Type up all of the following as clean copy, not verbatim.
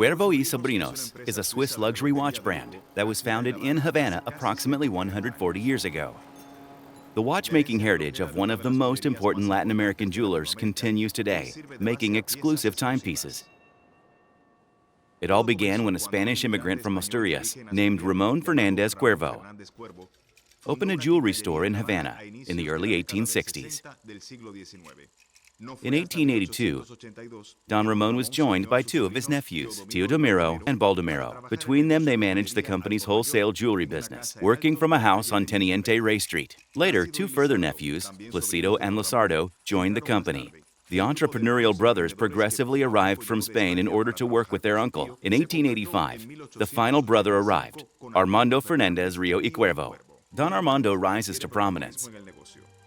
Cuervo y Sobrinos is a Swiss luxury watch brand that was founded in Havana approximately 140 years ago. The watchmaking heritage of one of the most important Latin American jewelers continues today, making exclusive timepieces. It all began when a Spanish immigrant from Asturias named Ramón Fernández Cuervo opened a jewelry store in Havana in the early 1860s. In 1882, Don Ramon was joined by two of his nephews, Teodomiro and Baldomero. Between them, they managed the company's wholesale jewelry business, working from a house on Teniente Rey Street. Later, two further nephews, Placido and Lizardo, joined the company. The entrepreneurial brothers progressively arrived from Spain in order to work with their uncle. In 1885, the final brother arrived, Armando Fernández Rio y Cuervo. Don Armando rises to prominence.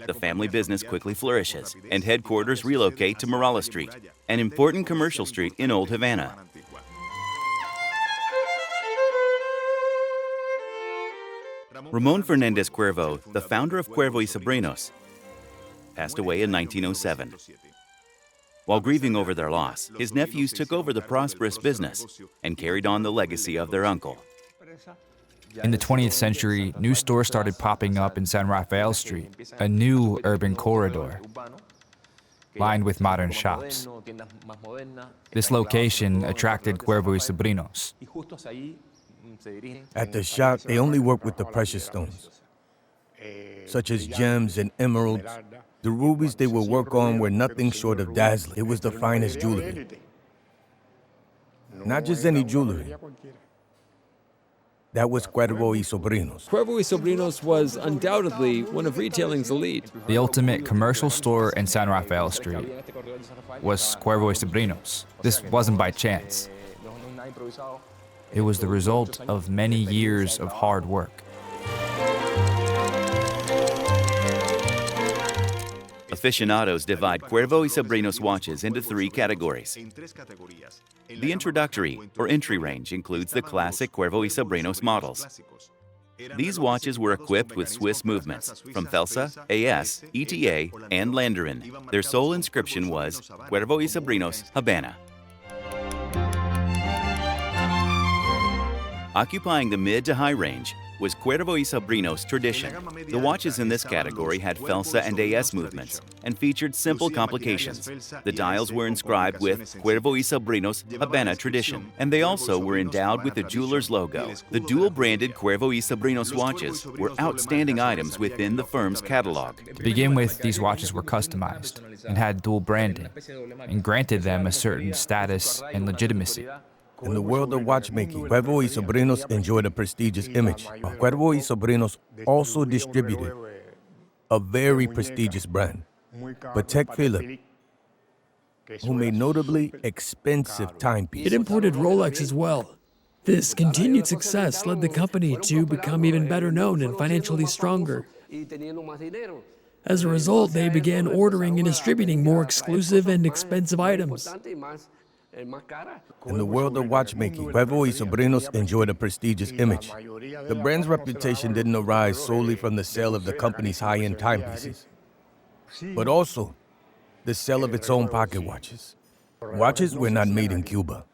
The family business quickly flourishes, and headquarters relocate to Morales Street, an important commercial street in Old Havana. Ramón Fernández Cuervo, the founder of Cuervo y Sobrinos, passed away in 1907. While grieving over their loss, his nephews took over the prosperous business and carried on the legacy of their uncle. In the 20th century, new stores started popping up in San Rafael Street, a new urban corridor lined with modern shops. This location attracted Cuervo y Sobrinos. At the shop, they only work with the precious stones, such as gems and emeralds. The rubies they would work on were nothing short of dazzling. It was the finest jewelry. Not just any jewelry. That was Cuervo y Sobrinos. Cuervo y Sobrinos was undoubtedly one of retailing's elite. The ultimate commercial store in San Rafael Street was Cuervo y Sobrinos. This wasn't by chance. It was the result of many years of hard work. Aficionados divide Cuervo y Sobrinos watches into three categories. The introductory, or entry range, includes the classic Cuervo y Sobrinos models. These watches were equipped with Swiss movements from Felsa, AS, ETA, and Landerin. Their sole inscription was Cuervo y Sobrinos, Habana. Occupying the mid to high range was Cuervo y Sobrinos Tradition. The watches in this category had Felsa and AS movements and featured simple complications. The dials were inscribed with Cuervo y Sobrinos Habana Tradition, and they also were endowed with the jeweler's logo. The dual-branded Cuervo y Sobrinos watches were outstanding items within the firm's catalog. To begin with, these watches were customized and had dual branding and granted them a certain status and legitimacy. In the world of watchmaking, Cuervo y Sobrinos enjoyed a prestigious image. Cuervo y Sobrinos also distributed a very prestigious brand, Patek Philippe, who made notably expensive timepieces. It imported Rolex as well. This continued success led the company to become even better known and financially stronger. As a result, they began ordering and distributing more exclusive and expensive items. In the world of watchmaking, Cuervo y Sobrinos enjoyed a prestigious image. The brand's reputation didn't arise solely from the sale of the company's high-end timepieces, but also the sale of its own pocket watches. Watches were not made in Cuba,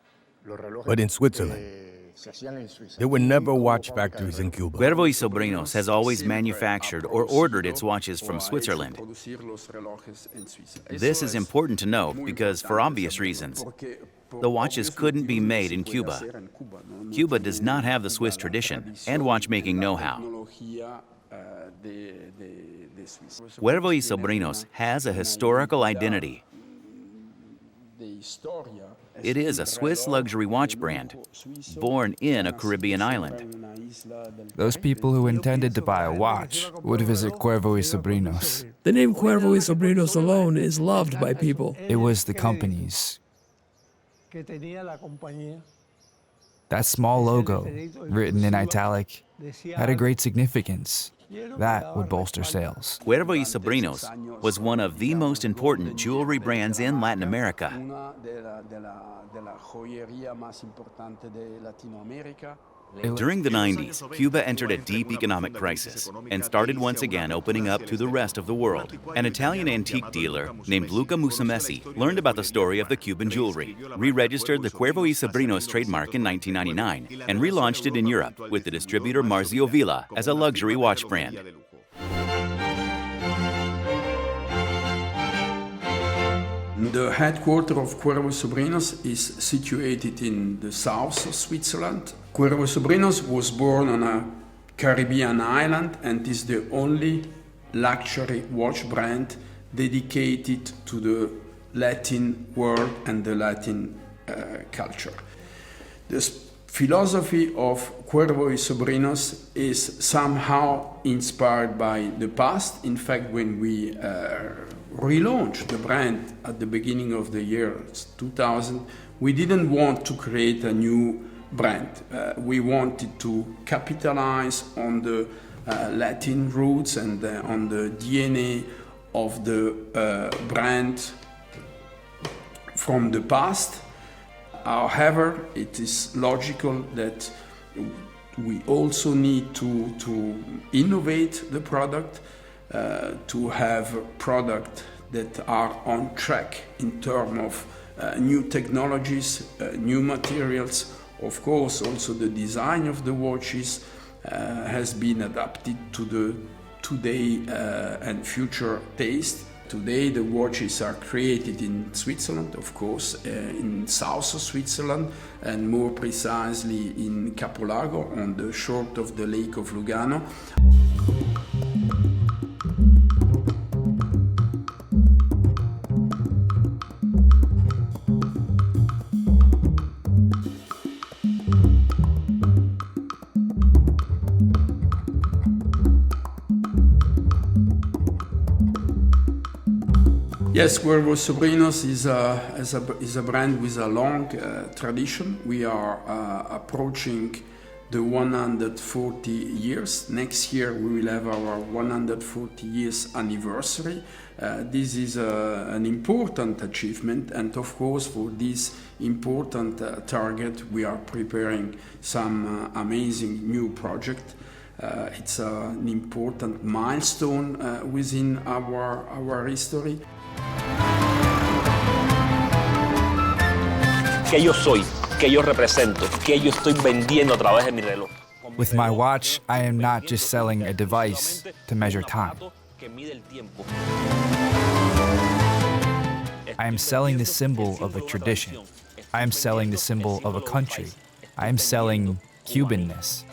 but in Switzerland. There were never watch factories in Cuba. Cuervo y Sobrinos has always manufactured or ordered its watches from Switzerland. This is important to know because, for obvious reasons, the watches couldn't be made in Cuba. Cuba does not have the Swiss tradition and watchmaking know-how. Cuervo y Sobrinos has a historical identity. It is a Swiss luxury watch brand, born in a Caribbean island. Those people who intended to buy a watch would visit Cuervo y Sobrinos. The name Cuervo y Sobrinos alone is loved by people. It was the company's. That small logo, written in italic, had a great significance. That would bolster sales. Cuervo y Sobrinos was one of the most important jewelry brands in Latin America. During the 90s, Cuba entered a deep economic crisis and started once again opening up to the rest of the world. An Italian antique dealer named Luca Musumeci learned about the story of the Cuban jewelry, re-registered the Cuervo y Sobrino's trademark in 1999, and relaunched it in Europe with the distributor Marzio Villa as a luxury watch brand. The headquarters of Cuervo y Sobrinos is situated in the south of Switzerland. Cuervo y Sobrinos was born on a Caribbean island and is the only luxury watch brand dedicated to the Latin world and the Latin culture. The philosophy of Cuervo y Sobrinos is somehow inspired by the past. In fact, when we relaunched the brand at the beginning of the year 2000, we didn't want to create a new brand. We wanted to capitalize on the Latin roots and on the DNA of the brand from the past. However, it is logical that we also need to innovate the product, to have products that are on track in terms of new technologies, new materials. Of course, also the design of the watches has been adapted to the today and future taste. Today the watches are created in Switzerland, of course, in south of Switzerland, and more precisely in Capolago on the shore of the Lake of Lugano. Yes, Cuervo y Sobrinos is a brand with a long tradition. We are approaching the 140 years. Next year we will have our 140 years anniversary. This is an important achievement, and of course for this important target we are preparing some amazing new project. It's an important milestone within our history. ¿Qué yo soy? ¿Qué yo represento? ¿Qué yo estoy vendiendo a través de mi reloj? With my watch, I am not just selling a device to measure time. I am selling the symbol of a tradition. I am selling the symbol of a country. I am selling Cubanness.